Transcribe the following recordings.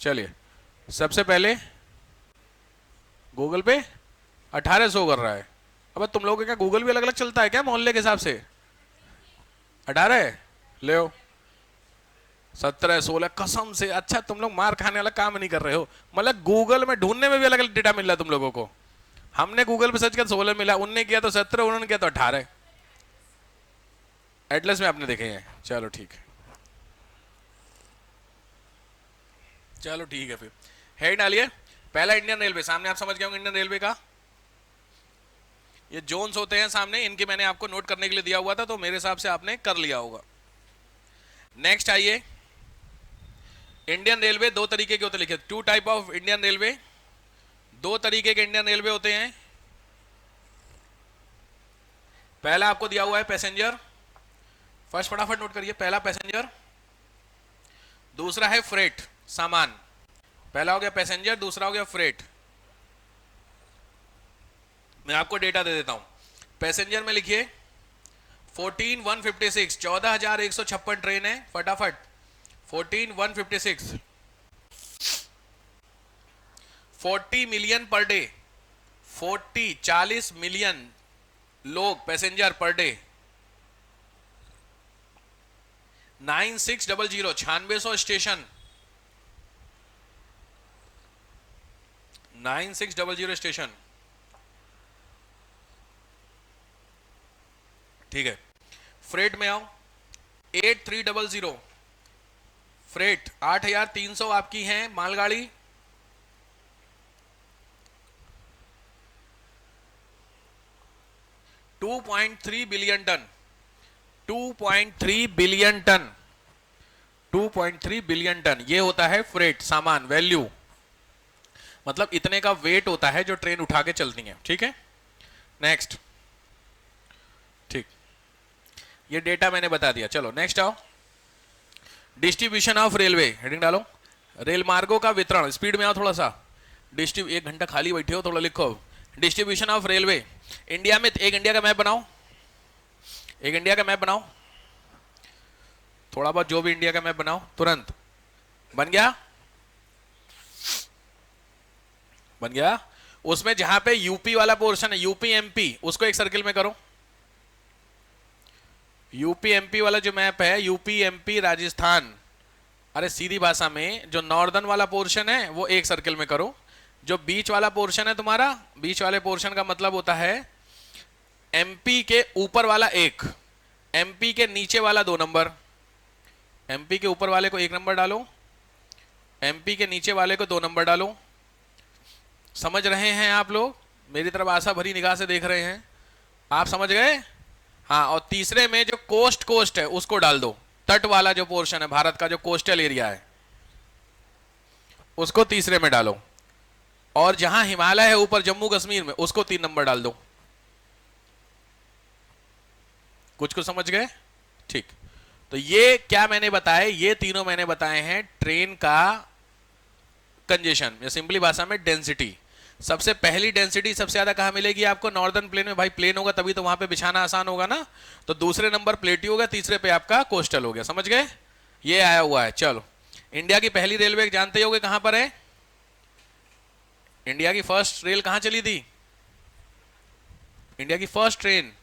चलिए, सबसे पहले गूगल पे 1800 कर रहा है। अब तुम लोगों के क्या गूगल भी अलग अलग चलता है क्या मोहल्ले के हिसाब से? 18 ले 17 16 कसम से। अच्छा तुम लोग मार खाने वाला काम नहीं कर रहे हो, मतलब गूगल में ढूंढने में भी अलग अलग डेटा मिल रहा है तुम लोगों को। हमने गूगल पे सर्च किया 16 मिला, उनने किया तो 17, उन्होंने किया तो 18। एटलस में आपने देखे हैं। चलो ठीक है, चलो ठीक है। फिर हेड डालिए। पहला इंडियन रेलवे, सामने आप समझ गए होंगे इंडियन रेलवे का। ये जोन्स होते हैं सामने, इनके मैंने आपको नोट करने के लिए दिया हुआ था, तो मेरे हिसाब से आपने कर लिया होगा। नेक्स्ट आइए, इंडियन रेलवे दो तरीके के होते लिखे, two type of Indian railway. दो तरीके के इंडियन रेलवे होते हैं। पहला आपको दिया हुआ है पैसेंजर, फर्स्ट फटाफट नोट करिए। पहला पैसेंजर, दूसरा है फ्रेट, सामान। पहला हो गया पैसेंजर, दूसरा हो गया फ्रेट। मैं आपको डेटा दे देता हूं। पैसेंजर में लिखिए 14156, 14156 ट्रेन है, फटाफट 14156। 40 मिलियन पर डे, 40 मिलियन लोग passenger per day. 9600, 9600 station, 9600 station. ठीक है, फ्रेट में आओ। 8300 फ्रेट, 8300 आपकी है मालगाड़ी। 2.3 billion ton, 2.3 billion ton, 2.3 billion ton, ये होता है फ्रेट, सामान, वैल्यू। मतलब इतने का वेट होता है जो ट्रेन उठा के चलती है। ठीक है, नेक्स्ट। ठीक, ये डेटा मैंने बता दिया। चलो नेक्स्ट आओ, डिस्ट्रीब्यूशन ऑफ रेलवे, हेडिंग डालो। रेल मार्गों का वितरण, स्पीड में आओ थोड़ा सा। एक घंटा खाली बैठे हो, थोड़ा लिखो। डिस्ट्रीब्यूशन ऑफ रेलवे इंडिया में। एक इंडिया का मैप बनाओ, एक इंडिया का मैप बनाओ, थोड़ा बहुत जो भी इंडिया का मैप बनाओ तुरंत। बन गया, बन गया। उसमें जहां पे यूपी वाला पोर्शन है, यूपी एमपी, उसको एक सर्किल में करो। यूपी एमपी वाला जो मैप है, यूपी एमपी राजस्थान, अरे सीधी भाषा में जो नॉर्दर्न वाला पोर्शन है वो एक सर्किल में करो। जो बीच वाला पोर्शन है तुम्हारा, बीच वाले पोर्शन का मतलब होता है एमपी के ऊपर वाला एक, एमपी के नीचे वाला 2 नंबर। एमपी के ऊपर वाले को 1 नंबर डालो, एमपी के नीचे वाले को 2 नंबर डालो। समझ रहे हैं आप लोग? मेरी तरफ आशा भरी निगाह से देख रहे हैं, आप समझ गए? हाँ, और तीसरे में जो कोस्ट है उसको डाल दो। तट वाला जो पोर्शन है भारत का, जो कोस्टल एरिया है, उसको तीसरे में डालो। और जहां हिमालय है ऊपर जम्मू कश्मीर में, उसको 3 नंबर डाल दो। कुछ कुछ समझ गए? ठीक। तो ये क्या मैंने बताया, ये तीनों मैंने बताए हैं ट्रेन का कंजेशन, या सिंपली भाषा में डेंसिटी। सबसे पहली डेंसिटी सबसे ज्यादा कहां मिलेगी आपको? नॉर्दर्न प्लेन में। भाई प्लेन होगा तभी तो वहां पे बिछाना आसान होगा ना। तो दूसरे नंबर प्लेटी होगा, तीसरे पे आपका कोस्टल हो गया। समझ गए? ये आया हुआ है। चलो, इंडिया की पहली रेलवे जानते होगे कहां पर है? इंडिया की फर्स्ट रेल कहां चली थी? इंडिया की फर्स्ट ट्रेन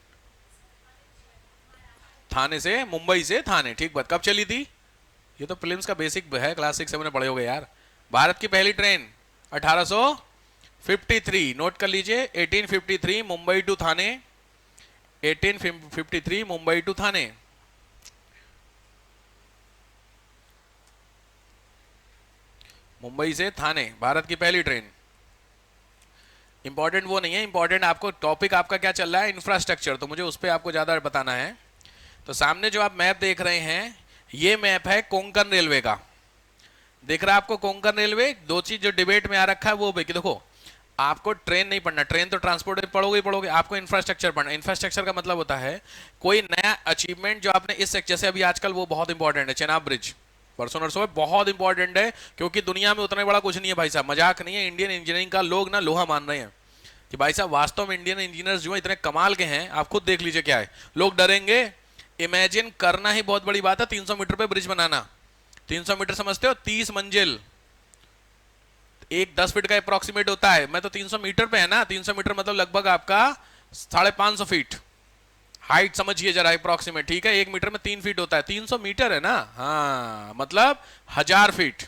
थाने से, मुंबई से थाने। ठीक बात। कब चली थी? ये तो प्रीलिम्स का बेसिक है, क्लास 6 7 में पढ़े होगे यार। भारत की पहली ट्रेन 1853, नोट कर लीजिए। 1853 मुंबई टू थाने, 1853 मुंबई टू थाने। मुंबई से थाने भारत की पहली ट्रेन। इंपॉर्टेंट वो नहीं है, इंपॉर्टेंट आपको टॉपिक आपका क्या चल रहा है, इंफ्रास्ट्रक्चर, तो मुझे उस पर आपको ज्यादा बताना है। तो सामने जो आप मैप देख रहे हैं, ये मैप है कोंकण रेलवे का। देख रहा है आपको कोंकण रेलवे? दो चीज जो डिबेट में आ रखा है वो कि देखो, आपको ट्रेन नहीं पढ़ना, ट्रेन तो ट्रांसपोर्ट पढ़ोगे ही पढ़ोगे, आपको इंफ्रास्ट्रक्चर पढ़ना। इंफ्रास्ट्रक्चर का मतलब होता है कोई नया अचीवमेंट जो आपने इस सेक्टर से, अभी आजकल वो बहुत इंपॉर्टेंट है, चेनाब ब्रिज, परसों नरसों बहुत इंपॉर्टेंट है, क्योंकि दुनिया में उतना बड़ा कुछ नहीं है भाई साहब, मजाक नहीं है। इंडियन इंजीनियरिंग का लोग ना लोहा मान रहे हैं कि भाई साहब वास्तव में इंडियन इंजीनियर्स जो है इतने कमाल के हैं, आप खुद देख लीजिए क्या है। लोग डरेंगे, इमेजिन करना ही बहुत बड़ी बात है 300 मीटर पे ब्रिज बनाना। 300 मीटर समझते हो? 30 मंजिल, एक 10 फीट का अप्रोक्सीमेट होता है, मैं तो 300 मीटर पे है ना, 300 मीटर मतलब लगभग आपका 550 फीट हाइट समझिए जरा अप्रोक्सीमेट, ठीक है। 1 मीटर में 3 फीट होता है, 300 मीटर है ना, हाँ मतलब 1000 फीट।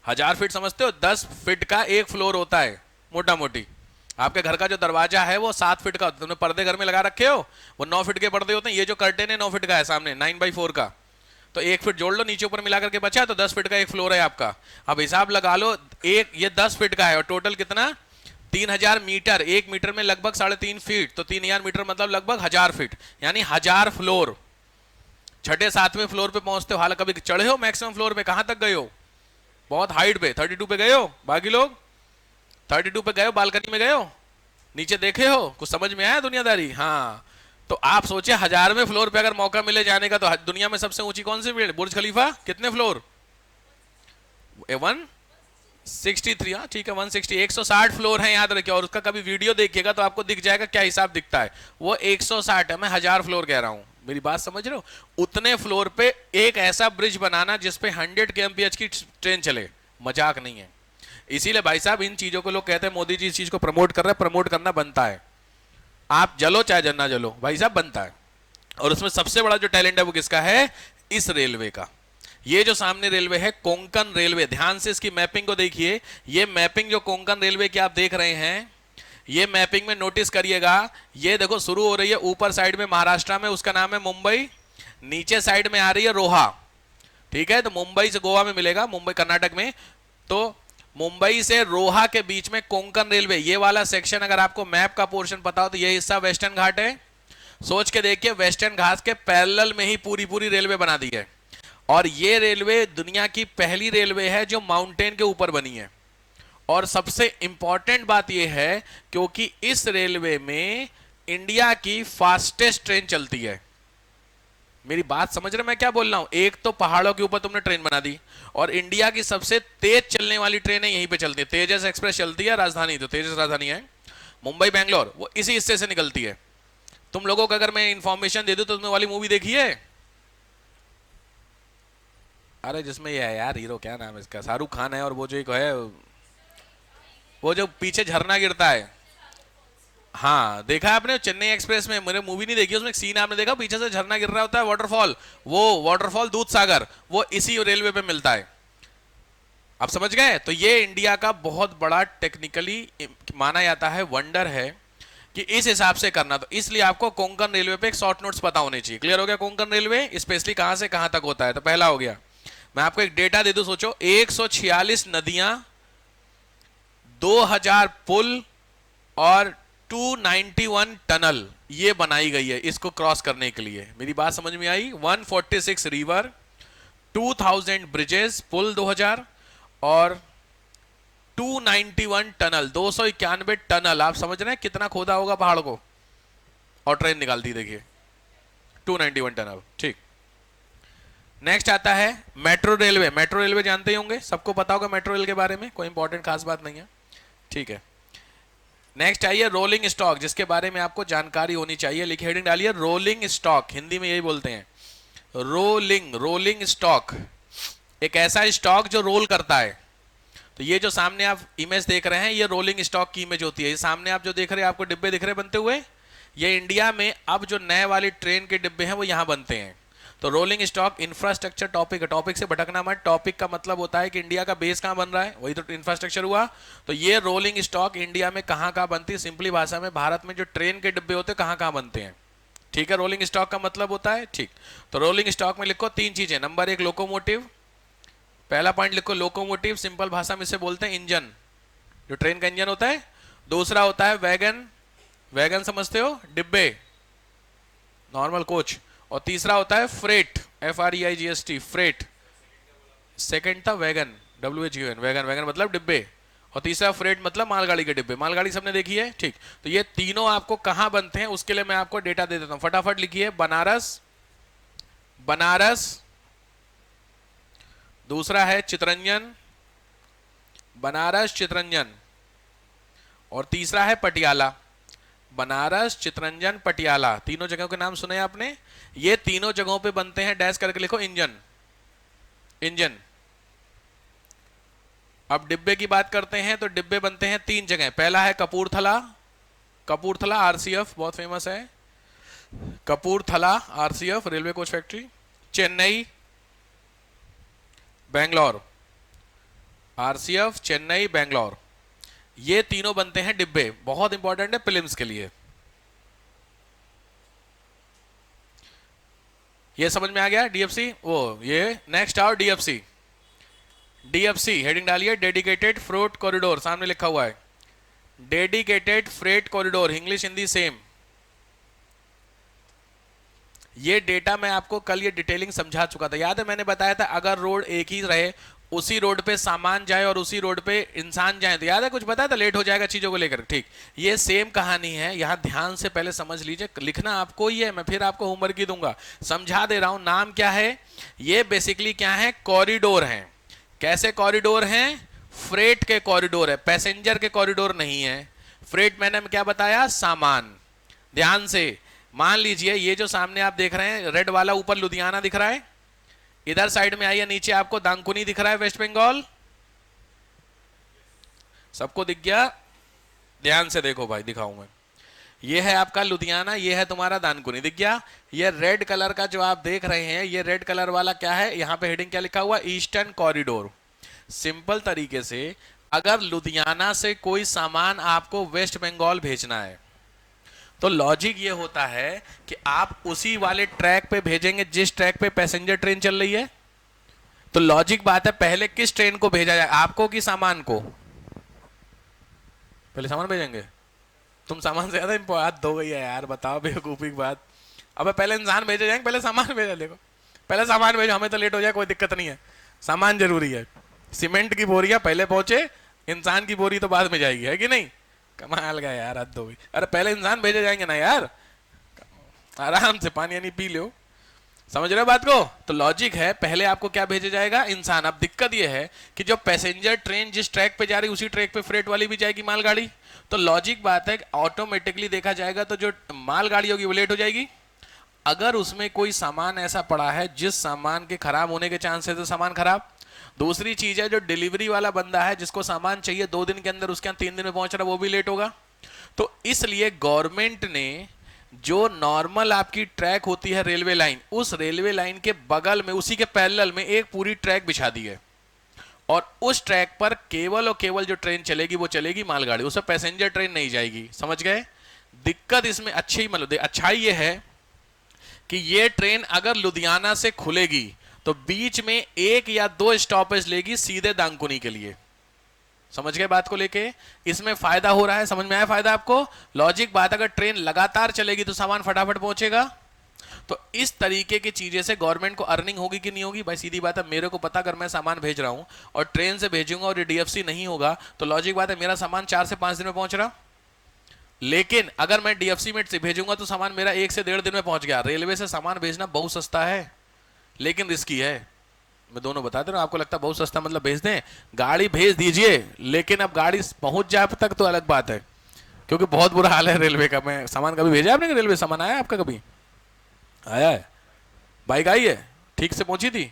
1000 फीट समझते हो, 10 फीट का एक फ्लोर होता है मोटा मोटी। आपके घर का जो दरवाजा है वो 7 फीट का होता है, तुमने पर्दे घर में लगा रखे हो, वो 9 फीट के पर्दे होते हैं। ये जो कर्टेन है 9 फीट का है सामने, 9x4 का, तो 1 फीट जोड़ लो नीचे ऊपर मिला करके बचा, तो 10 फीट का एक फ्लोर है आपका। अब हिसाब लगा लो, एक ये 10 फीट का है और टोटल कितना 3000 मीटर, 1 मीटर में लगभग 3.5 फीट, तो 3000 मीटर मतलब लगभग 1000 फीट, यानी 1000 फ्लोर। छठे सातवें फ्लोर पे पहुंचते हो, हाल कभी चढ़े हो मैक्सिमम फ्लोर पे, कहां तक गए हो, बहुत हाइट पे 32 पे गए हो, बाकी लोग 32 पे गए हो, बालकनी में गए हो, नीचे देखे हो, कुछ समझ में आया दुनियादारी। हाँ, तो आप सोचे 1000वें फ्लोर पे अगर मौका मिले जाने का, तो दुनिया में सबसे ऊंची कौन सी बिल्डिंग, बुर्ज खलीफा, कितने फ्लोर, 163, हाँ ठीक है 160, 160 फ्लोर है याद रखिए। और उसका कभी वीडियो देखिएगा तो आपको दिख जाएगा क्या हिसाब दिखता है, वो 160 है, मैं 1000 फ्लोर कह रहा हूं, मेरी बात समझ रहे हो। उतने फ्लोर पे एक ऐसा ब्रिज बनाना जिसपे 100 kmph की ट्रेन चले, मजाक नहीं है। इसीलिए भाई साहब इन चीजों को लोग कहते हैं मोदी जी इस चीज को प्रमोट कर रहे हैं, प्रमोट करना बनता है, आप जलो चाहे जन्ना जलो भाई साहब बनता है। और उसमें सबसे बड़ा जो टैलेंट है वो किसका है, इस रेलवे का। ये जो सामने रेलवे है कोंकण रेलवे, ध्यान से इसकी मैपिंग को देखिए। ये मैपिंग जो कोंकण रेलवे की आप देख रहे हैं, ये मैपिंग में नोटिस करिएगा, ये देखो शुरू हो रही है ऊपर साइड में महाराष्ट्र में, उसका नाम है मुंबई, नीचे साइड में आ रही है रोहा, ठीक है। तो मुंबई से गोवा में मिलेगा, मुंबई कर्नाटक में, तो मुंबई से रोहा के बीच में कोंकण रेलवे, ये वाला सेक्शन अगर आपको मैप का पोर्शन पता हो तो ये हिस्सा वेस्टर्न घाट है। सोच के देखिए, वेस्टर्न घाट के पैरेलल में ही पूरी पूरी रेलवे बना दी है। और ये रेलवे दुनिया की पहली रेलवे है जो माउंटेन के ऊपर बनी है। और सबसे इंपॉर्टेंट बात यह है क्योंकि इस रेलवे में इंडिया की फास्टेस्ट ट्रेन चलती है। मेरी बात समझ रहे मैं क्या बोल रहा हूं, एक तो पहाड़ों के ऊपर तुमने ट्रेन बना दी, और इंडिया की सबसे तेज चलने वाली ट्रेनें यहीं पे चलती है। तेजस एक्सप्रेस चलती है राजधानी, तो तेजस राजधानी है मुंबई बेंगलोर, वो इसी हिस्से से निकलती है। तुम लोगों को अगर मैं इंफॉर्मेशन दे दूं तो तुमने वाली मूवी देखी है, अरे जिसमें ये है यार हीरो, क्या नाम है इसका, शाहरुख खान है, और वो जो एक है, वो जो पीछे झरना गिरता है, हाँ देखा आपने चेन्नई एक्सप्रेस में, मेरे मूवी नहीं देखी, उसमें एक सीन आपने देखा पीछे से झरना गिर रहा होता है वाटरफॉल, वो वाटरफॉल दूध सागर, वो इसी रेलवे पे मिलता है। आप समझ गए, तो ये इंडिया का बहुत बड़ा टेक्निकली माना जाता है वंडर है कि इस हिसाब से करना। तो इसलिए आपको कोंकण रेलवे पे एक शॉर्ट नोट्स पता होने चाहिए। क्लियर हो गया, कोंकण रेलवे स्पेशली कहां से कहां तक होता है, तो पहला हो गया। मैं आपको एक डेटा दे दूं, सोचो 146 नदियां, 2000 पुल और 291 टनल ये बनाई गई है इसको क्रॉस करने के लिए। मेरी बात समझ में आई, 146 रिवर, 2000 ब्रिजेस, पुल 2000 और 291 टनल, 291 टनल। आप समझ रहे हैं कितना खोदा होगा पहाड़ को, और ट्रेन निकालती देखिए 291 टनल, ठीक। नेक्स्ट आता है मेट्रो रेलवे। मेट्रो रेलवे जानते ही होंगे, सबको पता होगा मेट्रो रेल के बारे में, कोई इंपॉर्टेंट खास बात नहीं है, ठीक है। नेक्स्ट आइए रोलिंग स्टॉक, जिसके बारे में आपको जानकारी होनी चाहिए। लिखिए, हेडिंग डालिए रोलिंग स्टॉक, हिंदी में यही बोलते हैं रोलिंग, रोलिंग स्टॉक, एक ऐसा स्टॉक जो रोल करता है। तो ये जो सामने आप इमेज देख रहे हैं ये रोलिंग स्टॉक की इमेज होती है। ये सामने आप जो देख रहे हैं, आपको डिब्बे दिख रहे हैं बनते हुए, ये इंडिया में अब जो नए वाली ट्रेन के डिब्बे हैं वो यहां बनते हैं। तो रोलिंग स्टॉक इंफ्रास्ट्रक्चर टॉपिक है, टॉपिक से भटकना मत, टॉपिक का मतलब होता है कि इंडिया का बेस कहां बन रहा है, वही तो इंफ्रास्ट्रक्चर हुआ। तो ये रोलिंग स्टॉक इंडिया में कहां कहां बनती है, सिंपली भाषा में भारत में जो ट्रेन के डिब्बे होते हैं कहां कहां बनते हैं, ठीक है। रोलिंग स्टॉक का मतलब होता है, ठीक। तो रोलिंग स्टॉक में लिखो 3 चीजें। नंबर 1 लोकोमोटिव, पहला पॉइंट लिखो लोकोमोटिव, सिंपल भाषा में इसे बोलते हैं इंजन, जो ट्रेन का इंजन होता है। दूसरा होता है वैगन, वैगन समझते हो, डिब्बे, नॉर्मल कोच। और तीसरा होता है फ्रेट, FREIGST, फ्रेट। सेकंड था वैगन, WHUN, वैगन, वैगन मतलब डिब्बे, और तीसरा फ्रेट मतलब मालगाड़ी के डिब्बे। मालगाड़ी सबने देखी है, ठीक। तो ये तीनों आपको कहां बनते हैं उसके लिए मैं आपको डेटा दे देता हूं, फटाफट लिखिए। बनारस, बनारस, दूसरा है चितरंजन, बनारस चितरंजन, और तीसरा है पटियाला। बनारस, चितरंजन, पटियाला, तीनों जगहों के नाम सुने आपने। ये तीनों जगहों पे बनते हैं, डैश करके लिखो इंजन, इंजन। अब डिब्बे की बात करते हैं तो डिब्बे बनते हैं 3 जगह। पहला है कपूरथला, कपूरथला आरसीएफ बहुत फेमस है, Kapurthala RCF railway coach factory. Chennai, Bangalore, RCF, Chennai, Bangalore, ये तीनों बनते हैं डिब्बे। बहुत इंपॉर्टेंट है प्रीलिम्स के लिए। ये समझ में आ गया डीएफसी। वो ये नेक्स्ट आओ डीएफसी। डीएफसी हेडिंग डालिए, डेडिकेटेड फ्रूट कॉरिडोर, सामने लिखा हुआ है dedicated freight corridor, English Hindi same. ये डेटा मैं आपको कल ये डिटेलिंग समझा चुका था, याद है मैंने बताया था अगर रोड एक ही रहे, उसी रोड पे सामान जाए और उसी रोड पे इंसान जाए, तो याद है कुछ बताया था लेट हो जाएगा चीजों को लेकर। ठीक, ये सेम कहानी है, यहां ध्यान से पहले समझ लीजिए, लिखना आपको ही है, मैं फिर आपको होमवर्क ही दूंगा, समझा दे रहा हूं। नाम क्या है, ये बेसिकली क्या है, कॉरिडोर है। कैसे कॉरिडोर हैं, फ्रेट के कॉरिडोर है, पैसेंजर के कॉरिडोर नहीं है। फ्रेट मैंने क्या बताया, सामान। ध्यान से मान लीजिए ये जो सामने आप देख रहे हैं रेड वाला, ऊपर लुधियाना दिख रहा है, इधर साइड में आइए, नीचे आपको दानकुनी दिख रहा है, वेस्ट बंगाल, सबको दिख गया। ध्यान से देखो भाई, दिखाऊं मैं, ये है आपका लुधियाना, ये है तुम्हारा दानकुनी, दिख गया। ये रेड कलर का जो आप देख रहे हैं, ये रेड कलर वाला क्या है, यहां पे हेडिंग क्या लिखा हुआ, ईस्टर्न कॉरिडोर। सिंपल तरीके से अगर लुधियाना से कोई सामान आपको वेस्ट बंगाल भेजना है तो लॉजिक ये होता है कि आप उसी वाले ट्रैक पे भेजेंगे जिस ट्रैक पे पैसेंजर ट्रेन चल रही है। तो लॉजिक बात है, पहले किस ट्रेन को भेजा जाए, आपको कि सामान को? पहले सामान भेजेंगे। तुम सामान से ज्यादा बात हो गई है यार, बताओ बेवकूफी की बात। अब पहले इंसान भेजे जाएंगे, पहले सामान भेजा, देखो पहले सामान भेजो, हमें तो लेट हो जाए कोई दिक्कत नहीं है, सामान जरूरी है। सीमेंट की बोरियां पहले पहुंचे, इंसान की बोरी तो बाद में जाएगी, है कि नहीं? कमाल का यार, हद हो गई। अरे पहले इंसान भेजे जाएंगे ना यार, आराम से पानी यानी पी लो, समझ रहे हो बात को? तो लॉजिक है पहले आपको क्या भेजा जाएगा, इंसान। अब दिक्कत यह है कि जो पैसेंजर ट्रेन जिस ट्रैक पे जा रही है उसी ट्रैक पे फ्रेट वाली भी जाएगी, मालगाड़ी। तो लॉजिक बात है कि ऑटोमेटिकली देखा जाएगा तो जो मालगाड़ी होगी वो लेट हो जाएगी। अगर उसमें कोई सामान ऐसा पड़ा है जिस सामान के खराब होने के चांस है तो सामान खराब। दूसरी चीज है जो डिलीवरी वाला बंदा है जिसको सामान चाहिए 2 दिन के अंदर, उसके यहाँ 3 दिन में पहुंच रहा है, वो भी लेट होगा। तो इसलिए गवर्नमेंट ने जो नॉर्मल आपकी ट्रैक होती है रेलवे लाइन, उस रेलवे लाइन के बगल में उसी के पैरेलल में एक पूरी ट्रैक बिछा दी है और उस ट्रैक पर केवल और केवल जो ट्रेन चलेगी वो चलेगी मालगाड़ी, उसमें पैसेंजर ट्रेन नहीं जाएगी। समझ गए? दिक्कत इसमें अच्छी मतलब अच्छाई ये है कि ये ट्रेन अगर लुधियाना से खुलेगी तो बीच में 1 या 2 स्टॉपेज लेगी सीधे दानकुनी के लिए। समझ गए बात को लेके? इसमें फायदा हो रहा है, समझ में आया फायदा आपको? लॉजिक बात, अगर ट्रेन लगातार चलेगी तो सामान फटाफट पहुंचेगा। तो इस तरीके की चीजें से गवर्नमेंट को अर्निंग होगी कि नहीं होगी? भाई सीधी बात है, मेरे को पता अगर मैं सामान भेज रहा हूं और ट्रेन से भेजूंगा और ये डीएफसी नहीं होगा तो लॉजिक बात है मेरा सामान 4 से 5 दिन में पहुंच रहा। लेकिन अगर मैं डीएफसी में से भेजूंगा तो सामान मेरा 1 से 1.5 दिन में पहुंच गया। रेलवे से सामान भेजना बहुत सस्ता है लेकिन रिस्की है, मैं दोनों बता दे रहा हूं। आपको लगता है बहुत सस्ता मतलब भेज दें, गाड़ी भेज दीजिए, लेकिन अब गाड़ी पहुंच जाए तक तो अलग बात है, क्योंकि बहुत बुरा हाल है रेलवे का। मैं सामान कभी भेजा आपने? रेलवे सामान आया आपका कभी? आया है? बाइक आई है, ठीक से पहुंची थी?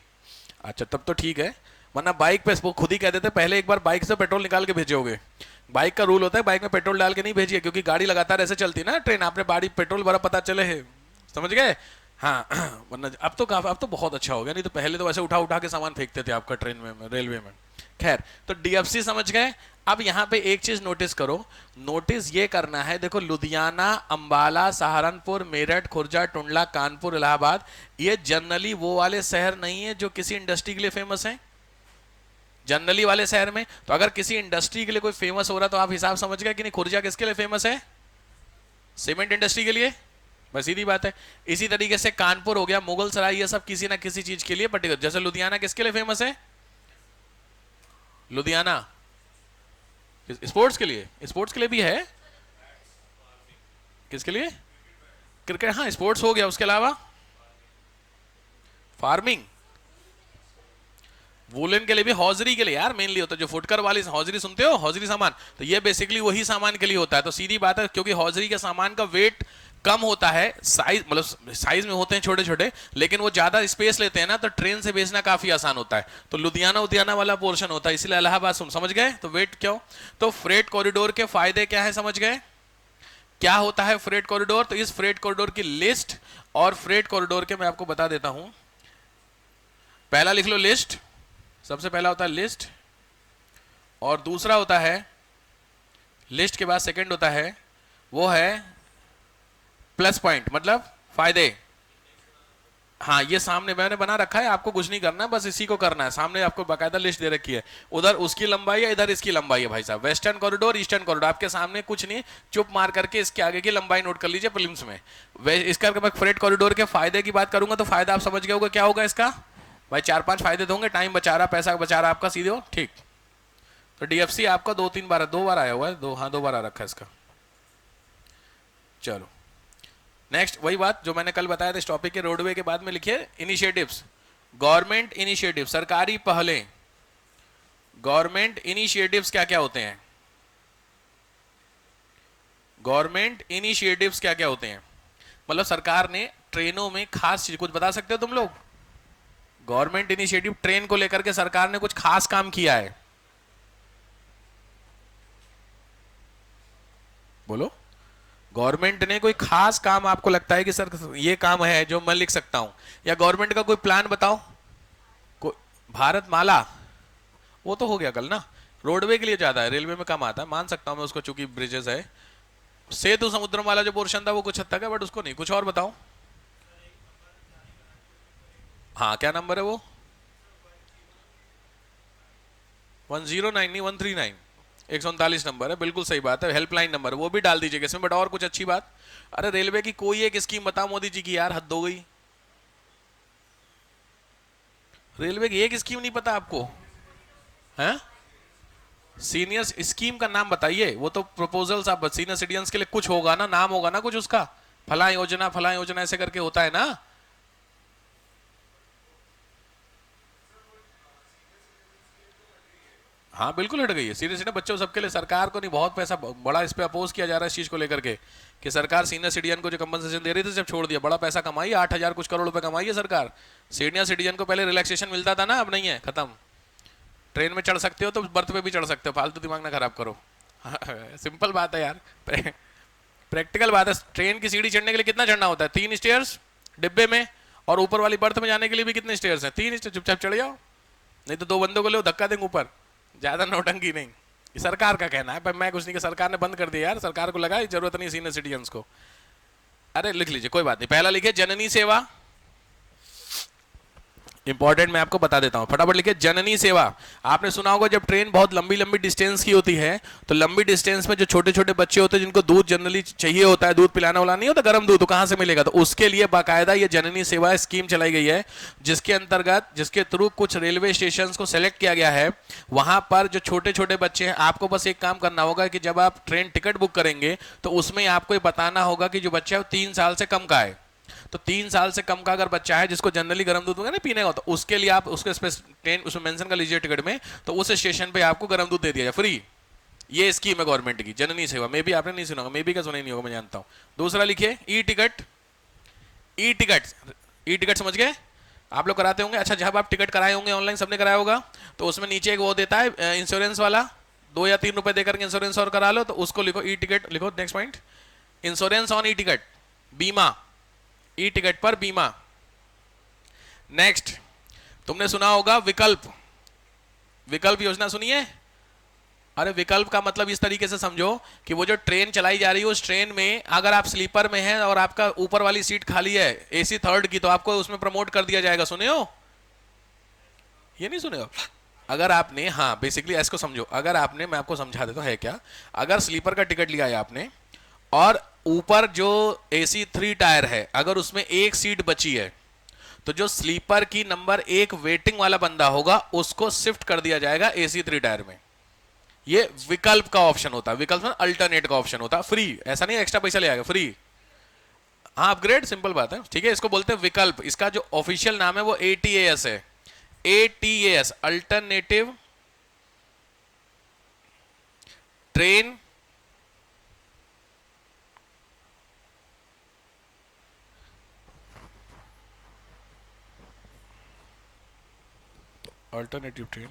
अच्छा तब तो ठीक है, वरना बाइक पे वो खुद ही कहते थे पहले एक बार बाइक से पेट्रोल निकाल के भेजोगे। बाइक का रूल होता है बाइक में पेट्रोल डाल के नहीं भेजिए, क्योंकि गाड़ी लगातार ऐसे चलती है ना ट्रेन, आपने बाड़ी पेट्रोल भरा पता चले है, समझ गए? हाँ वरना अब तो बहुत अच्छा हो गया, नहीं तो पहले तो वैसे उठा उठा के सामान फेंकते थे आपका ट्रेन में, रेलवे में। खैर, तो डीएफसी समझ गए। अब यहां पे एक चीज नोटिस करो, नोटिस ये करना है, देखो लुधियाना, अंबाला, सहारनपुर, मेरठ, खुर्जा, टुंडला, कानपुर, इलाहाबाद, ये जनरली वो वाले शहर नहीं है जो किसी इंडस्ट्री के लिए फेमस है। जनरली वाले शहर में तो अगर किसी इंडस्ट्री के लिए कोई फेमस हो रहा तो आप हिसाब समझ गए कि नहीं? खुर्जा किसके लिए फेमस है? सीमेंट इंडस्ट्री के लिए, बस सीधी बात है। इसी तरीके से कानपुर हो गया, मुगल सराय, ये सब किसी ना किसी चीज के लिए पर्टिकुलर। जैसे लुधियाना किसके लिए फेमस है? लुधियाना स्पोर्ट्स के लिए, स्पोर्ट्स के लिए भी है। किसके लिए? क्रिकेट, हाँ स्पोर्ट्स हो गया। उसके अलावा फार्मिंग, वुलन के लिए भी, हौजरी के लिए यार मेनली होता है, जो फुटकर वाली हौजरी सुनते हो, हौजरी सामान, तो ये बेसिकली वही सामान के लिए होता है। तो सीधी बात है, क्योंकि हौजरी के सामान का वेट कम होता है साइज, मतलब साइज में होते हैं छोटे छोटे, लेकिन वो ज्यादा स्पेस लेते हैं ना, तो ट्रेन से भेजना काफी आसान होता है। तो लुधियाना उधियाना वाला पोर्शन होता है, इसलिए इलाहाबाद समझ गए। तो वेट क्यों, तो फ्रेट कॉरिडोर के फायदे क्या है समझ गए। क्या होता है फ्रेट कॉरिडोर, तो इस फ्रेट कॉरिडोर की लिस्ट और फ्रेट कॉरिडोर के मैं आपको बता देता हूं। पहला लिख लो लिस्ट, सबसे पहला होता है लिस्ट, और दूसरा होता है लिस्ट के बाद सेकंड होता है वो है प्लस पॉइंट, मतलब फायदे। हाँ, ये सामने मैंने बना रखा है, आपको कुछ नहीं करना है, बस इसी को करना है। सामने आपको बाकायदा लिस्ट दे रखी है, उधर उसकी लंबाई है, इधर इसकी लंबाई है भाई साहब। वेस्टर्न कॉरिडोर, ईस्टर्न कॉरिडोर आपके सामने कुछ नहीं, चुप मार करके इसके आगे की लंबाई नोट कर लीजिए प्रीलिम्स में। इसका मैं फ्रेट कॉरिडोर के फायदे की बात करूंगा, तो फायदा आप समझ गए होगा क्या होगा इसका भाई। 4-5 फायदे दोगे, टाइम बचा रहा, पैसा बचा रहा आपका, सीधे हो ठीक। तो डीएफसी आपका 2-3 बार, 2 बार आया हुआ है, 2 बार आ रखा है इसका। चलो नेक्स्ट वही बात जो मैंने कल बताया था इस टॉपिक के, रोडवे के बाद में लिखिए इनिशिएटिव्स, गवर्नमेंट इनिशिएटिव, सरकारी पहले। गवर्नमेंट इनिशिएटिव्स क्या क्या होते हैं, गवर्नमेंट इनिशिएटिव्स क्या क्या होते हैं, मतलब सरकार ने ट्रेनों में खास चीज, कुछ बता सकते हो तुम लोग। गवर्नमेंट इनिशिएटिव, ट्रेन को लेकर के सरकार ने कुछ खास काम किया है, बोलो। गवर्नमेंट ने कोई खास काम आपको लगता है कि सर ये काम है जो मैं लिख सकता हूं, या गवर्नमेंट का कोई प्लान बताओ। भारत माला, वो तो हो गया कल ना। रोडवे के लिए ज्यादा है, रेलवे में कम आता है, मान सकता हूं मैं उसको, चूंकि ब्रिजेस है। सेतु समुद्रम वाला जो पोर्शन था वो कुछ हद तक है, बट उसको नहीं। कुछ और बताओ। हाँ, क्या नंबर है वो, 109 नहीं 139, 139 नंबर है, बिल्कुल सही बात है, हेल्पलाइन नंबर वो भी डाल दीजिएगा इसमें। बट और कुछ अच्छी बात, अरे रेलवे की कोई एक स्कीम बताओ मोदी जी की, यार हद हो गई। रेलवे की एक स्कीम नहीं पता आपको हैं? सीनियर स्कीम का नाम बताइए, वो तो प्रपोजल्स आप सीनियर सिटीजन्स के लिए कुछ होगा ना, नाम होगा ना कुछ उसका, फला योजना ऐसे करके होता है ना। हाँ बिल्कुल हट गई है, सीरियस ना बच्चों सबके लिए। सरकार को नहीं, बहुत पैसा बड़ा इस पे अपोज किया जा रहा है इस चीज को लेकर के, कि सरकार सीनियर सिटीजन को जो कंपनसेशन दे रही थी जब छोड़ दिया, बड़ा पैसा कमाई, 8,000 कुछ करोड़ रुपए कमाई है सरकार। सीनियर सिटीजन को पहले रिलैक्सेशन मिलता था ना, अब नहीं है, खत्म। ट्रेन में चढ़ सकते हो तो बर्थ पे भी चढ़ सकते हो, फालतू दिमाग ना खराब करो। सिंपल बात है यार, प्रैक्टिकल बात है। ट्रेन की सीढ़ी चढ़ने के लिए कितना चढ़ना होता है, 3 स्टेयर्स डिब्बे में, और ऊपर वाली बर्थ में जाने के लिए भी कितने स्टेयर्स हैं, 3 स्टेयर, चुपचाप चढ़ जाओ, नहीं तो 2 बंदों को लो धक्का देंगे ऊपर। ज्यादा नौटंकी नहीं, ये सरकार का कहना है, पर मैं कुछ नहीं, कि सरकार ने बंद कर दिया यार, सरकार को लगा जरूरत नहीं सीनियर सिटीजन्स को। अरे लिख लीजिए कोई बात नहीं, पहला लिखिए जननी सेवा, इंपॉर्टेंट मैं आपको बता देता हूं, फटाफट लिखिए जननी सेवा। आपने सुना होगा जब ट्रेन बहुत लंबी लंबी डिस्टेंस की होती है, तो लंबी डिस्टेंस में जो छोटे छोटे बच्चे होते हैं जिनको दूध जनरली चाहिए होता है, दूध पिलाना वाला नहीं होता, गर्म दूध, तो कहां से मिलेगा, तो उसके लिए बाकायदा ये जननी सेवा स्कीम चलाई गई है, जिसके अंतर्गत, जिसके थ्रू कुछ रेलवे स्टेशन को सेलेक्ट किया गया है। वहां पर जो छोटे छोटे बच्चे हैं, आपको बस एक काम करना होगा कि जब आप ट्रेन टिकट बुक करेंगे तो उसमें आपको ये बताना होगा कि जो बच्चा है वो 3 साल से कम का है। तो 3 साल से कम का अगर बच्चा है जिसको जनरली गर्म दूध वगैरह पीने का, तो उसके लिए आप उसके ट्रेन उसमें मेंशन कर लीजिए टिकट में, तो उस स्टेशन पे आपको गर्म दूध दे दिया जाए फ्री। ये स्कीम है गवर्नमेंट की, जननी सेवा। मे भी आपने नहीं सुना होगा, मे भी का सुना ही नहीं होगा, मैं जानता हूं। दूसरा लिखिए e ticket, e ticket, e ticket समझ गए, आप लोग कराते होंगे। अच्छा, जब आप टिकट कराए होंगे ऑनलाइन, सबने कराया होगा, तो उसमें नीचे एक वो देता है इंश्योरेंस वाला, 2 या 3 रुपए देकर के इंश्योरेंस और करा लो, तो उसको लिखो ई टिकट, लिखो next point, insurance on e ticket, बीमा, ई टिकट पर बीमा। नेक्स्ट, तुमने सुना होगा विकल्प, विकल्प योजना सुनी है। अरे विकल्प का मतलब इस तरीके से समझो कि वो जो ट्रेन चलाई जा रही है, उस ट्रेन में अगर आप स्लीपर में हैं और आपका ऊपर वाली सीट खाली है एसी 3rd की, तो आपको उसमें प्रमोट कर दिया जाएगा। सुने हो, ये नहीं सुने हो। अगर आपने, हाँ बेसिकली इसको समझो, अगर आपने, मैं आपको समझा देता हूँ है क्या, अगर स्लीपर का टिकट लिया है आपने और ऊपर जो एसी 3 टायर है, अगर उसमें एक सीट बची है, तो जो स्लीपर की नंबर 1 वेटिंग वाला बंदा होगा उसको शिफ्ट कर दिया जाएगा एसी 3 टायर में। ये विकल्प का ऑप्शन होता है, विकल्प में अल्टरनेट का ऑप्शन होता है, फ्री, ऐसा नहीं एक्स्ट्रा पैसा ले आएगा, फ्री। हाँ अपग्रेड, सिंपल बात है, ठीक है। इसको बोलते हैं विकल्प, इसका जो ऑफिशियल नाम है वो एटीएएस है, ATAS, alternative train alternative train,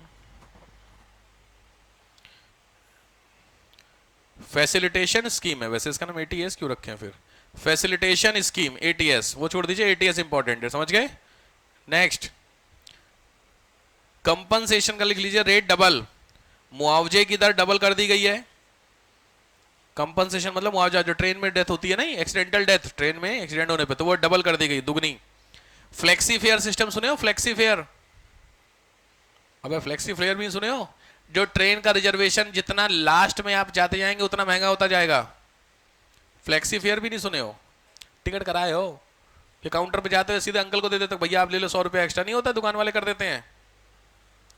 facilitation scheme है, वैसे इसका नाम एटीएस क्यों रखे हैं फिर, फैसिलिटेशन स्कीम एटीएस, वो छोड़ दीजिए, एटीएस इंपॉर्टेंट है, समझ गए। नेक्स्ट कंपनसेशन का लिख लीजिए, रेट डबल, मुआवजे की दर डबल कर दी गई है। कंपनसेशन मतलब मुआवजा, जो ट्रेन में डेथ होती है नहीं, एक्सीडेंटल डेथ, ट्रेन में एक्सीडेंट होने पे, तो वो डबल कर दी गई, दुगनी। फ्लेक्सी फेयर सिस्टम सुने हो, फ्लेक्सी फेयर, अबे फ्लेक्सी फेयर भी सुने हो, जो ट्रेन का रिजर्वेशन जितना लास्ट में आप जाते जाएंगे उतना महंगा होता जाएगा। फ्लेक्सी फेयर भी नहीं सुने हो, टिकट कराए हो, ये काउंटर पे जाते हो सीधे अंकल को दे देते, भैया आप ले लो 100 रुपये एक्स्ट्रा, नहीं होता, दुकान वाले कर देते हैं।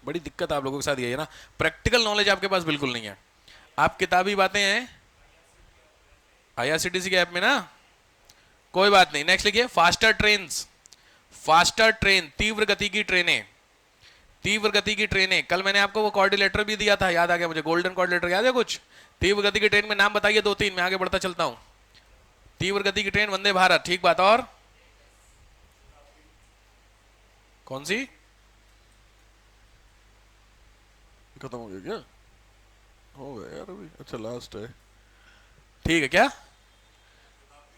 बड़ी दिक्कत आप लोगों के साथ ये है ना, प्रैक्टिकल नॉलेज आपके पास बिल्कुल नहीं है, आप किताबी बातें हैं आईआरसीटीसी के ऐप में ना, कोई बात नहीं। नेक्स्ट लिखिए फास्टर ट्रेन, फास्टर ट्रेन, तीव्र गति की ट्रेनें, तीव्र गति की ट्रेनें, कल मैंने आपको वो कोऑर्डिनेटर भी दिया था, याद आ गया मुझे, गोल्डन कोऑर्डिनेटर याद है कुछ, तीव्र गति की ट्रेन में नाम बताइए 2-3, मैं आगे बढ़ता चलता हूं। तीव्र गति की ट्रेन वंदे भारत, ठीक बात, और कौन सी, खत्म हो गया क्या, हो गया यार अभी, अच्छा लास्ट है, ठीक है क्या,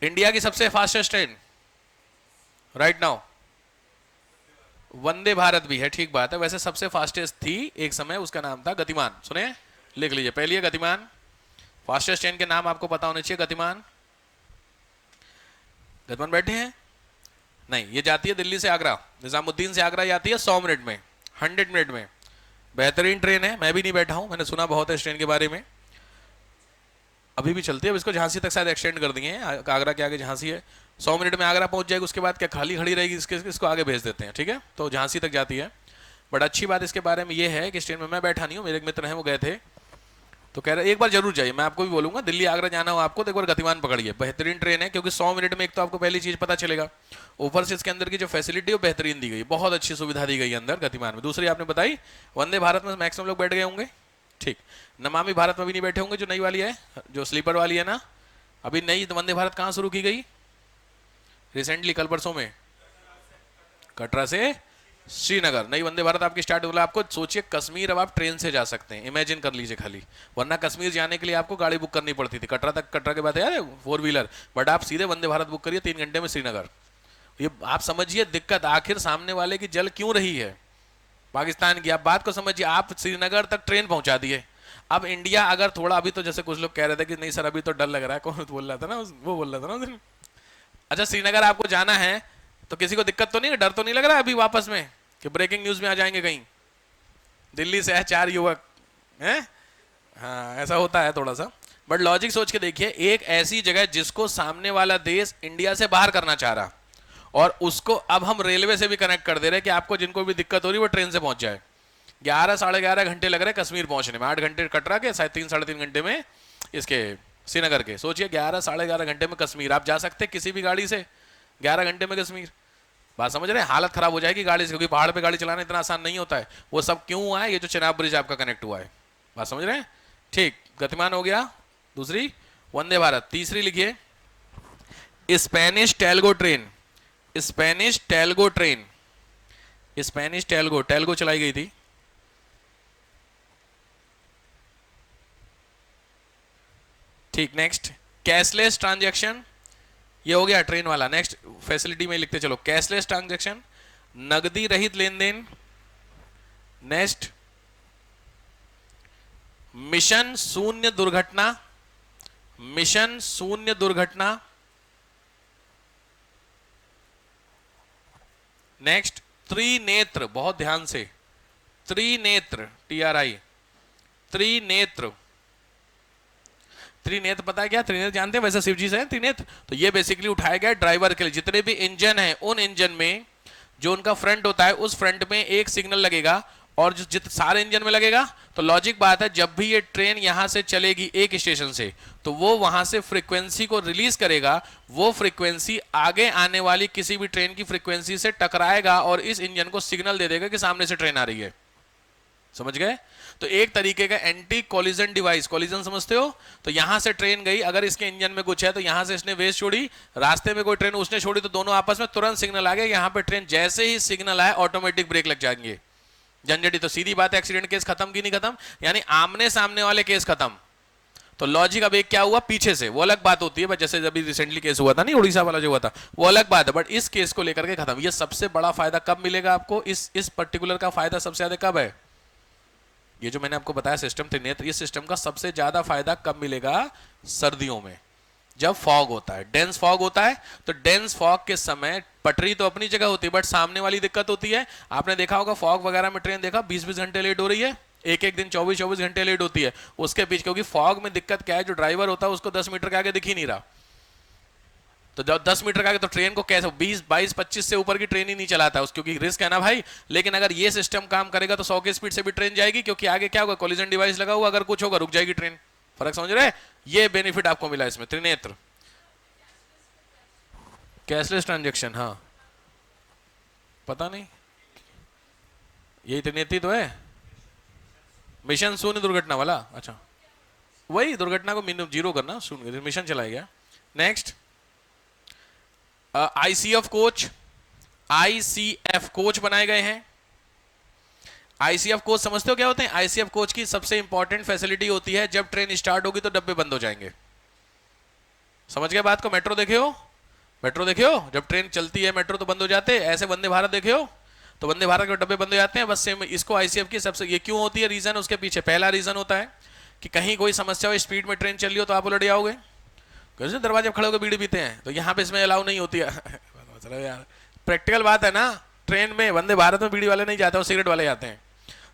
इंडिया की सबसे fastest train right now Vande Bharat भी है, ठीक बात है, वैसे सबसे फास्टेस्ट थी एक समय, उसका नाम था गतिमान, सुने, लिख लीजिए, पहली है गतिमान, फास्टेस्ट ट्रेन के नाम आपको पता होने चाहिए, गतिमान, गतिमान बैठे हैं, नहीं, ये जाती है दिल्ली से आगरा, निजामुद्दीन से आगरा जाती है 100 मिनट में, 100 मिनट में, बेहतरीन ट्रेन है, मैं भी नहीं बैठा हूं, मैंने सुना बहुत है इस ट्रेन के बारे में, अभी भी चलती है, अब इसको झांसी तक शायद एक्सटेंड कर दिए हैं, आगरा के आगे झांसी है, 100 मिनट में आगरा पहुंच जाएगी, उसके बाद क्या खाली खड़ी रहेगी, इसको आगे भेज देते हैं, ठीक है, तो झांसी तक जाती है। बट अच्छी बात इसके बारे में ये है कि इस ट्रेन में मैं बैठा नहीं हूँ, मेरे एक मित्र हैं वो गए थे, तो कह रहे एक बार जरूर जाइए, मैं आपको भी बोलूंगा, दिल्ली आगरा जाना हो आपको तो एक बार गतिमान पकड़िए, बेहतरीन ट्रेन है, क्योंकि 100 मिनट में एक तो आपको पहली चीज पता चलेगा, ऊपर से इसके अंदर की जो फैसिलिटी है वो बेहतरीन दी गई, बहुत अच्छी सुविधा दी गई है अंदर गतिमान में। दूसरी आपने बताई वंदे भारत में मैक्सिमम लोग बैठ गए होंगे, ठीक, नमामि भारत में भी नहीं बैठे होंगे, जो नई वाली है, जो स्लीपर वाली है ना, अभी नई वंदे भारत कहाँ शुरू की गई रिसेंटली, कल परसों में, कटरा से श्रीनगर, नई वंदे भारत आपकी स्टार्ट हो रहा है। आपको सोचिए कश्मीर अब आप ट्रेन से जा सकते हैं, इमेजिन कर लीजिए खाली, वरना कश्मीर जाने के लिए आपको गाड़ी बुक करनी पड़ती थी, कटरा तक, कटरा के बाद यार 4 व्हीलर, बट आप सीधे वंदे भारत बुक करिए 3 घंटे में श्रीनगर। ये आप समझिए दिक्कत आखिर सामने वाले की जल क्यों रही है पाकिस्तान की, आप बात को समझिए, आप श्रीनगर तक ट्रेन पहुंचा दिए। अब इंडिया अगर थोड़ा, अभी तो जैसे कुछ लोग कह रहे थे कि नहीं सर अभी तो डर लग रहा है, कौन बोल रहा था ना, वो बोल रहा था ना उस दिन, अच्छा श्रीनगर आपको जाना है तो किसी को दिक्कत तो नहीं, डर तो नहीं लग रहा है अभी वापस में कि ब्रेकिंग न्यूज में आ जाएंगे कहीं, दिल्ली से है 4 युवक हैं, हाँ ऐसा होता है थोड़ा सा, बट लॉजिक सोच के देखिए, एक ऐसी जगह जिसको सामने वाला देश इंडिया से बाहर करना चाह रहा, और उसको अब हम रेलवे से भी कनेक्ट कर दे रहे कि आपको जिनको भी दिक्कत हो रही है वो ट्रेन से पहुंच जाए। 11-11.5 घंटे लग रहे हैं कश्मीर पहुंचने में, 8 घंटे कटरा के, शायद 3-3.5 घंटे में इसके श्रीनगर के, सोचिए 11-11.5 घंटे में कश्मीर आप जा सकते हैं किसी भी गाड़ी से, 11 घंटे में कश्मीर, बात समझ रहे हैं, हालत खराब हो जाएगी गाड़ी से, क्योंकि पहाड़ पे गाड़ी चलाना इतना आसान नहीं होता है, वो सब क्यों हुआ है, ये जो चेनाब ब्रिज आपका कनेक्ट हुआ है, बात समझ रहे हैं, ठीक, गतिमान हो गया, दूसरी वंदे भारत, तीसरी लिखिए Spanish Talgo train, Spanish Talgo train, Spanish Talgo, Talgo चलाई गई थी, ठीक, नेक्स्ट कैशलेस ट्रांजैक्शन, ये हो गया ट्रेन वाला, नेक्स्ट फैसिलिटी में लिखते चलो, कैशलेस ट्रांजैक्शन, नगदी रहित लेन देन, नेक्स्ट मिशन शून्य दुर्घटना, मिशन शून्य दुर्घटना, नेक्स्ट त्रिनेत्र, बहुत ध्यान से, त्रिनेत्र, TRI, त्रिनेत्र, त्रिनेत्र पता है क्या, त्रिनेत्र जानते हैं वैसे शिव जी से त्रिनेत्र, तो ये बेसिकली उठाया गया ड्राइवर के लिए, जितने भी इंजन हैं उन इंजन में जो उनका फ्रंट होता है उस फ्रंट में एक सिग्नल लगेगा, और जो सारे इंजन में लगेगा, तो लॉजिक बात है जब भी ये ट्रेन यहां से चलेगी एक स्टेशन से, तो वो वहां से फ्रीक्वेंसी को रिलीज करेगा, वो फ्रीक्वेंसी आगे आने वाली किसी भी ट्रेन की फ्रीक्वेंसी से टकराएगा और इस इंजन को सिग्नल दे देगा कि सामने से ट्रेन आ रही है, समझ गए, तो एक तरीके का एंटी कोलिजन डिवाइस, कोलिजन समझते हो, तो यहां से ट्रेन गई, अगर इसके इंजन में कुछ है तो यहां से इसने वेस्ट छोड़ी, रास्ते में कोई ट्रेन उसने छोड़ी, तो दोनों आपस में तुरंत सिग्नल आ गया, यहां पे ट्रेन जैसे ही सिग्नल आए ऑटोमेटिक ब्रेक लग जाएंगे, झंझटी, तो सीधी बात है एक्सीडेंट केस खत्म की नहीं खत्म, यानी आमने सामने वाले केस खत्म। तो लॉजिक अब एक क्या हुआ पीछे से, वो अलग बात होती है, जैसे अभी रिसेंटली केस हुआ था नहीं उड़ीसा वाला जो हुआ था, वो अलग बात है, बट इस केस को लेकर के खत्म। ये सबसे बड़ा फायदा कब मिलेगा आपको, इस पर्टिकुलर का फायदा सबसे ज्यादा कब है, ये जो मैंने आपको बताया सिस्टम त्रिनेत्र, इस सिस्टम का सबसे ज्यादा फायदा कब मिलेगा, सर्दियों में, जब फॉग होता है, डेंस फॉग होता है। तो डेंस फॉग के समय पटरी तो अपनी जगह होती है, बट सामने वाली दिक्कत होती है, आपने देखा होगा फॉग वगैरह में ट्रेन देखा 20-20 घंटे लेट हो रही है, एक एक दिन 24-24 घंटे लेट होती है उसके बीच, क्योंकि फॉग में दिक्कत क्या है, जो ड्राइवर होता है उसको 10 मीटर के आगे दिख ही नहीं रहा, तो जब 10 मीटर का आगे तो ट्रेन को कैसे 20-22-25 से ऊपर की ट्रेन ही नहीं चलाता उस, क्योंकि रिस्क है ना भाई। लेकिन अगर ये सिस्टम काम करेगा तो 100 की स्पीड से भी ट्रेन जाएगी, क्योंकि आगे क्या होगा, कोलिजन डिवाइस लगा हुआ, अगर कुछ होगा रुक जाएगी ट्रेन। फर्क समझ रहे हैं, ये बेनिफिट आपको मिला इसमें त्रिनेत्र। कैशलेस ट्रांजेक्शन, हाँ पता नहीं, यही त्रिनेत्री तो है, मिशन शून्य दुर्घटना वाला, अच्छा वही दुर्घटना को जीरो करना, शून्य मिशन चलाया गया। Next ICF coach, ICF coach बनाए गए हैं। आईसीएफ कोच समझते हो क्या होते हैं, आईसीएफ कोच की सबसे इंपॉर्टेंट फैसिलिटी होती है जब ट्रेन स्टार्ट होगी तो डब्बे बंद हो जाएंगे, समझ गए बात को। मेट्रो देखे हो, मेट्रो देखे हो, जब ट्रेन चलती है मेट्रो तो बंद हो जाते हैं, ऐसे वंदे भारत देखे हो तो वंदे भारत के डब्बे बंद हो जाते हैं, बस सेम इसको आईसीएफ की सबसे, ये क्यों होती है रीजन उसके पीछे, पहला रीजन होता है कि कहीं कोई समस्या हो, स्पीड में ट्रेन चल रही हो तो आप उलट जाओगे, कैसे दरवाजे खड़े होकर बीड़ी पीते हैं, तो यहाँ पे इसमें अलाउ नहीं होती है यार प्रैक्टिकल बात है ना, ट्रेन में वंदे भारत में बीड़ी वाले नहीं जाते, सिगरेट वाले जाते हैं,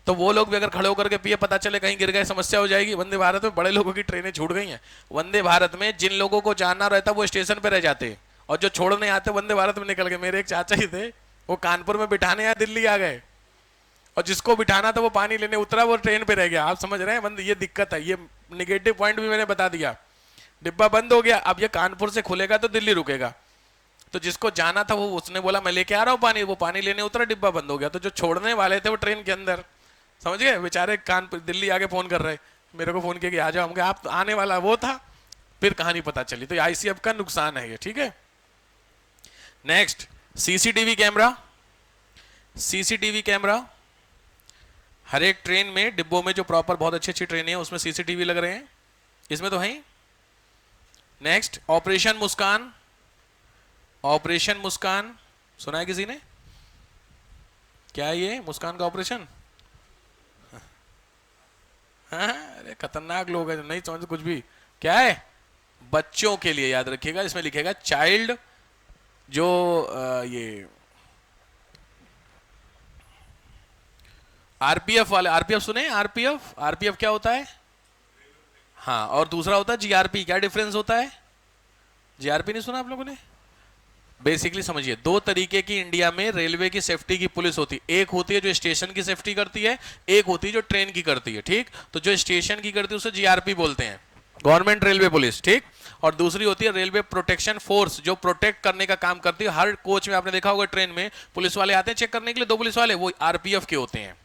तो वो लोग भी अगर खड़े होकर के पिए, पता चले कहीं गिर गए समस्या हो जाएगी। वंदे भारत में बड़े लोगों की ट्रेनें छूट गई हैं, वंदे भारत में जिन लोगों को जाना रहता वो स्टेशन पे रह जाते हैं, और जो छोड़ने आते वंदे भारत में निकल गए। मेरे एक चाचा ही थे, वो कानपुर में बिठाने आए, दिल्ली आ गए, और जिसको बिठाना था वो पानी लेने उतरा, वो ट्रेन पे रह गया। आप समझ रहे हैं बंद, ये दिक्कत है, ये निगेटिव पॉइंट भी मैंने बता दिया। डिब्बा बंद हो गया, अब ये कानपुर से खुलेगा तो दिल्ली रुकेगा, तो जिसको जाना था वो, उसने बोला मैं लेके आ रहा हूँ पानी, वो पानी लेने उतरा, डिब्बा बंद हो गया, तो जो छोड़ने वाले थे वो ट्रेन के अंदर, समझ गए, बेचारे कानपुर दिल्ली आके फोन कर रहे, मेरे को फोन किया कि आ जाओ, हम आप आने वाला वो था, फिर कहानी पता चली। तो आईसीएफ का नुकसान है ये, ठीक है। Next CCTV camera, CCTV camera हर एक ट्रेन में, डिब्बों में जो प्रॉपर बहुत अच्छी अच्छी ट्रेनें हैं उसमें सीसीटीवी लग रहे हैं, इसमें तो है ही। नेक्स्ट ऑपरेशन मुस्कान, ऑपरेशन मुस्कान सुना है किसी ने, क्या है ये मुस्कान का ऑपरेशन, अरे खतरनाक लोग हैं नहीं समझते कुछ भी, क्या है, बच्चों के लिए याद रखिएगा, इसमें लिखेगा चाइल्ड, जो ये आरपीएफ वाले, आरपीएफ सुने, आरपीएफ, आरपीएफ क्या होता है, हाँ, और दूसरा होता है जीआरपी, क्या डिफरेंस होता है, जीआरपी नहीं सुना आप लोगों ने। बेसिकली समझिए, दो तरीके की इंडिया में रेलवे की सेफ्टी की पुलिस होती है, एक होती है जो स्टेशन की सेफ्टी करती है, एक होती है जो ट्रेन की करती है, ठीक। तो जो स्टेशन की करती है उसे जीआरपी बोलते हैं, गवर्नमेंट रेलवे पुलिस, ठीक। और दूसरी होती है रेलवे प्रोटेक्शन फोर्स, जो प्रोटेक्ट करने का काम करती है। हर कोच में आपने देखा होगा ट्रेन में पुलिस वाले आते हैं चेक करने के लिए, दो पुलिस वाले, वो आरपीएफ के होते हैं,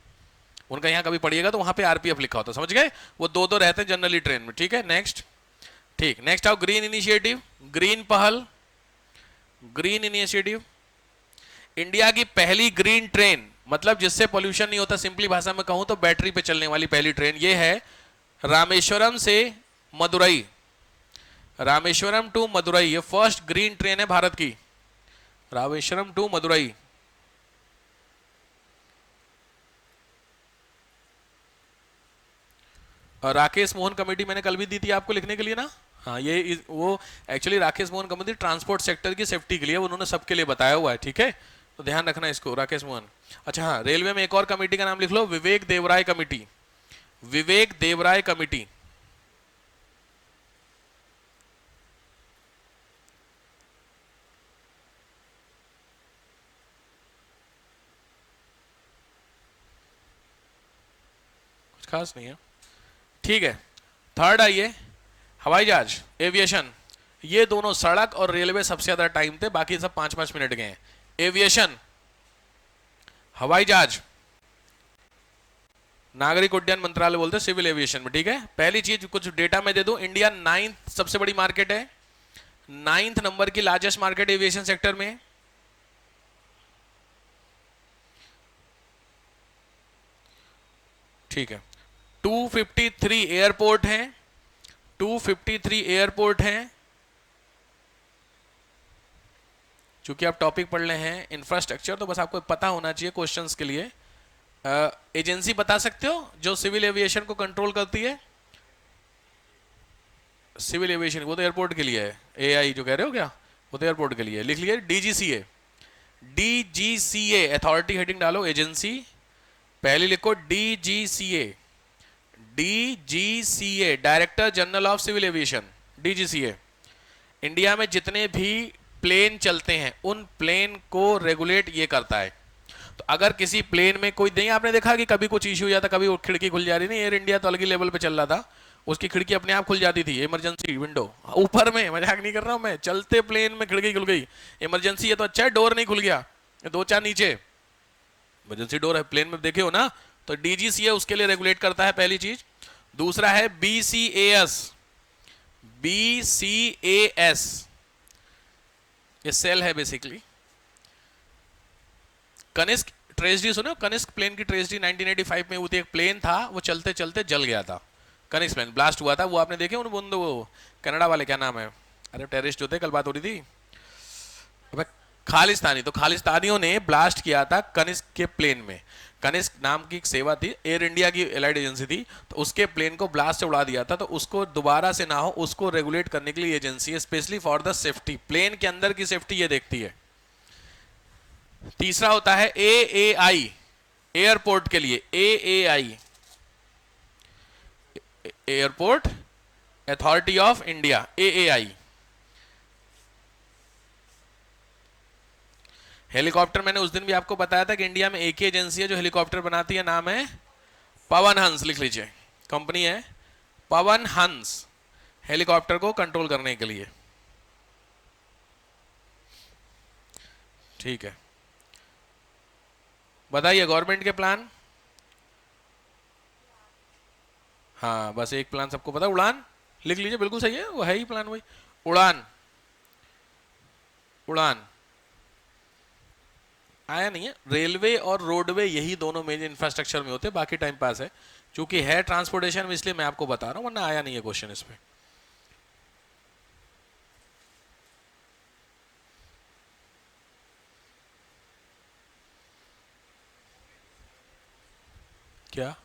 उनका यहाँ कभी पढ़िएगा तो वहां पे आरपीएफ लिखा होता है, समझ गए, वो दो दो रहते हैं जनरली ट्रेन में, ठीक है। नेक्स्ट, ठीक, नेक्स्ट आओ ग्रीन इनिशिएटिव, ग्रीन पहल, ग्रीन इनिशिएटिव, इंडिया की पहली ग्रीन ट्रेन, मतलब जिससे पोल्यूशन नहीं होता, सिंपली भाषा में कहूं तो बैटरी पे चलने वाली पहली ट्रेन, ये है रामेश्वरम से मदुरई, रामेश्वरम टू मदुरई, ये फर्स्ट ग्रीन ट्रेन है भारत की, रामेश्वरम टू मदुरई। राकेश मोहन कमेटी मैंने कल भी दी थी आपको लिखने के लिए ना, हाँ, ये वो actually Rakesh Mohan committee transport sector की सेफ्टी के लिए, उन्होंने सबके लिए बताया हुआ है, ठीक है, तो ध्यान रखना इसको, राकेश मोहन। अच्छा हाँ, रेलवे में एक और कमेटी का नाम लिख लो, विवेक देवराय कमेटी, विवेक देवराय कमेटी, कुछ खास नहीं है, ठीक है। थर्ड आइए, हवाई जहाज, एविएशन, ये दोनों सड़क और रेलवे सबसे ज्यादा टाइम थे, बाकी सब 5-5 मिनट गए हैं। एविएशन, हवाई जहाज, नागरिक उड्डयन मंत्रालय बोलते हैं सिविल एविएशन में, ठीक है। पहली चीज कुछ डेटा में दे दूं, इंडिया 9th सबसे बड़ी मार्केट है, 9th नंबर की लार्जेस्ट मार्केट एविएशन सेक्टर में। ठीक है, 253 एयरपोर्ट हैं, 253 एयरपोर्ट हैं। चूंकि आप टॉपिक पढ़ रहे हैं इंफ्रास्ट्रक्चर, तो बस आपको पता होना चाहिए क्वेश्चंस के लिए। एजेंसी बता सकते हो जो सिविल एविएशन को कंट्रोल करती है? सिविल एविएशन, वो तो एयरपोर्ट के लिए है। एआई जो कह रहे हो क्या, वो तो एयरपोर्ट के लिए है। लिख लिए डीजीसीए। डीजीसीए अथॉरिटी हेडिंग डालो, एजेंसी पहले लिखो DGCA. DGCA director general of civil aviation, DGCA. India में जितने भी प्लेन चलते हैं उन प्लेन को रेगुलेट ये करता है। तो अगर किसी प्लेन में कोई नहीं, आपने देखा कि कभी कुछ इश्यू हो जाता, कभी वो खिड़की खुल जा रही नहीं, एयर इंडिया तो अलग ही लेवल पे चल रहा था, उसकी खिड़की अपने आप खुल जाती थी, इमरजेंसी विंडो ऊपर में, मजाक नहीं कर रहा हूं मैं, चलते प्लेन में खिड़की खुल गई, इमरजेंसी है तो अच्छा है डोर नहीं खुल गया, दो चार नीचे इमरजेंसी डोर है प्लेन में, देखे हो ना। तो डीजीसीए उसके लिए रेगुलेट करता है, पहली चीज। दूसरा है बीसीएएस। बीसीएएस ये सेल है बेसिकली। कनिष्क ट्रेजडी सुनो, कनिष्क प्लेन की ट्रेजडी 1985 में हुई थी। एक प्लेन था वो चलते चलते जल गया था, कनिष्क प्लेन ब्लास्ट हुआ था, वो आपने देखे उन बंदो, वो कनाडा वाले, क्या नाम है, अरे टेररिस्ट जो थे, कल बात हो रही थी, अबे खालिस्तानी, तो खालिस्तानियों ने ब्लास्ट किया था कनिष्क के प्लेन में। कनिष्क नाम की एक सेवा थी, एयर इंडिया की एलाइड एजेंसी थी, तो उसके प्लेन को ब्लास्ट से उड़ा दिया था। तो उसको दोबारा से ना हो, उसको रेगुलेट करने के लिए एजेंसी है, specially for the safety, plane के अंदर की सेफ्टी ये देखती है। तीसरा होता है एएआई, एयरपोर्ट के लिए, AAI airport authority of India, AAI. Helicopter, मैंने उस दिन भी आपको बताया था कि इंडिया में एक ही एजेंसी है जो हेलीकॉप्टर बनाती है, नाम है पवन हंस, लिख लीजिए, कंपनी है पवन हंस, हेलीकॉप्टर को कंट्रोल करने के लिए। ठीक है, बताइए गवर्नमेंट के प्लान। हाँ बस एक प्लान सबको पता, उड़ान, लिख लीजिए, बिल्कुल सही है, वो है ही प्लान वही, उड़ान। उड़ान आया नहीं है, रेलवे और रोडवे यही दोनों मेजर इंफ्रास्ट्रक्चर में होते हैं, बाकी टाइम पास है, चूंकि है ट्रांसपोर्टेशन में इसलिए मैं आपको बता रहा हूं, वरना आया नहीं है क्वेश्चन इस पे। क्या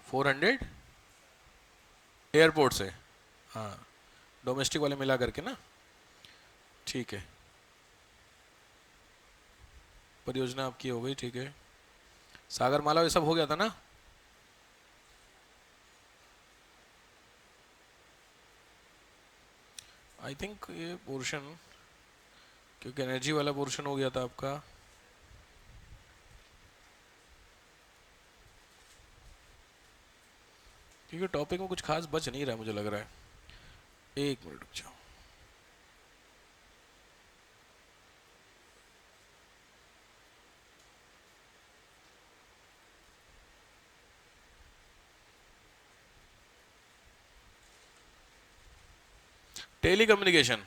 400 एयरपोर्ट से? हाँ डोमेस्टिक वाले मिला करके ना, ठीक है, परियोजना आपकी हो गई, ठीक है। सागरमाला ये सब हो गया था ना। आई थिंक ये पोर्शन, क्योंकि एनर्जी वाला पोर्शन हो गया था आपका। क्योंकि टॉपिक में कुछ खास बच नहीं रहा मुझे लग रहा है, एक मिनट रुक जाओ। टेलीकम्युनिकेशन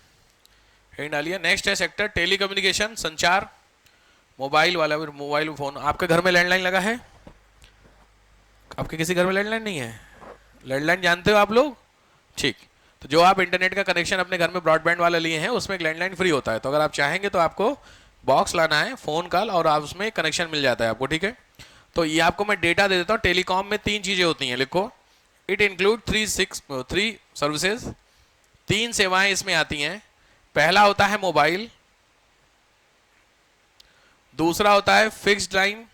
हेड डालिए, नेक्स्ट है सेक्टर टेलीकम्युनिकेशन, संचार, मोबाइल वाला, मोबाइल फोन। आपके घर में लैंडलाइन लगा है? आपके किसी घर में लैंडलाइन नहीं है? लैंडलाइन जानते हो आप लोग? ठीक, तो जो आप इंटरनेट का कनेक्शन अपने घर में ब्रॉडबैंड वाला लिए हैं उसमें एक लैंडलाइन फ्री होता है, तो अगर आप चाहेंगे तो आपको बॉक्स लाना है, फोन कॉल, और आप उसमें कनेक्शन मिल जाता है आपको, ठीक है। तो ये आपको मैं डेटा दे देता हूँ। टेलीकॉम में 3 चीजें होती हैं, लिखो, इट इंक्लूड 3 सर्विसेज, 3 सेवाएं इसमें आती हैं। पहला होता है मोबाइल, दूसरा होता है फिक्स्ड लाइन,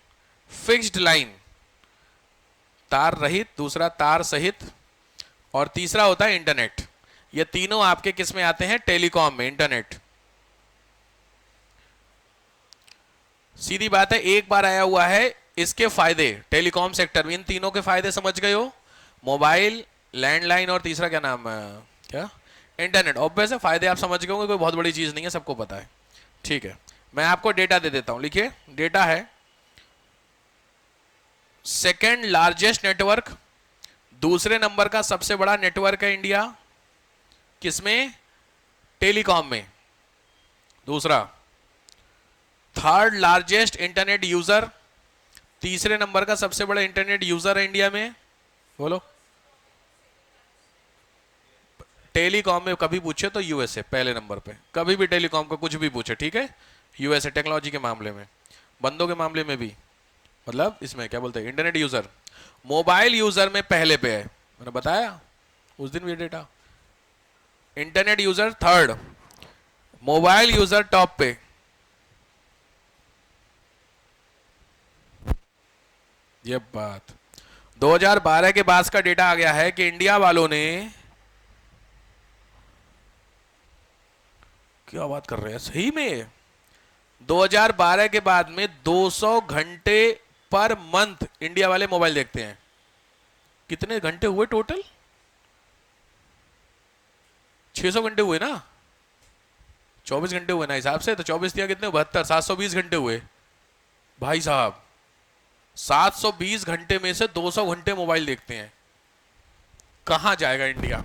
फिक्स्ड लाइन तार रहित, दूसरा तार सहित, और तीसरा होता है इंटरनेट। ये तीनों आपके किस में आते हैं? टेलीकॉम में, इंटरनेट। सीधी बात है, एक बार आया हुआ है इसके फायदे टेलीकॉम सेक्टर में, इन तीनों के फायदे समझ गए हो, मोबाइल, लैंडलाइन और तीसरा क्या नाम है, क्या, इंटरनेट। ऑब्वियस है, फायदे आप समझ गए होंगे, कोई बहुत बड़ी चीज नहीं है, सबको पता है, ठीक है। मैं आपको डेटा दे देता हूं, लिखिए, डेटा है सेकेंड लार्जेस्ट नेटवर्क, दूसरे नंबर का सबसे बड़ा नेटवर्क है इंडिया, किसमें? टेलीकॉम में। दूसरा, थर्ड लार्जेस्ट इंटरनेट यूजर, तीसरे नंबर का सबसे बड़ा इंटरनेट यूजर है इंडिया में, बोलो। टेलीकॉम में कभी पूछे तो यूएसए पहले नंबर पे, कभी भी टेलीकॉम को कुछ भी पूछे, ठीक है, यूएसए टेक्नोलॉजी के मामले में, बंदों के मामले में भी, मतलब इसमें क्या बोलते हैं इंटरनेट यूजर। मोबाइल यूजर में पहले पे है, मैंने बताया उस दिन भी data. Internet user third, mobile user top पे। ये बात 2012 के बाद का डेटा आ गया है कि इंडिया वालों ने, क्या बात कर रहे हैं सही में, 2012 के बाद में 200 घंटे पर मंथ इंडिया वाले मोबाइल देखते हैं। कितने घंटे हुए टोटल? 600 घंटे हुए ना, 24 घंटे हुए ना हिसाब से, तो 24 दिया कितने, 72, 720 घंटे हुए भाई साहब। 720 घंटे में से 200 घंटे मोबाइल देखते हैं। कहां जाएगा इंडिया?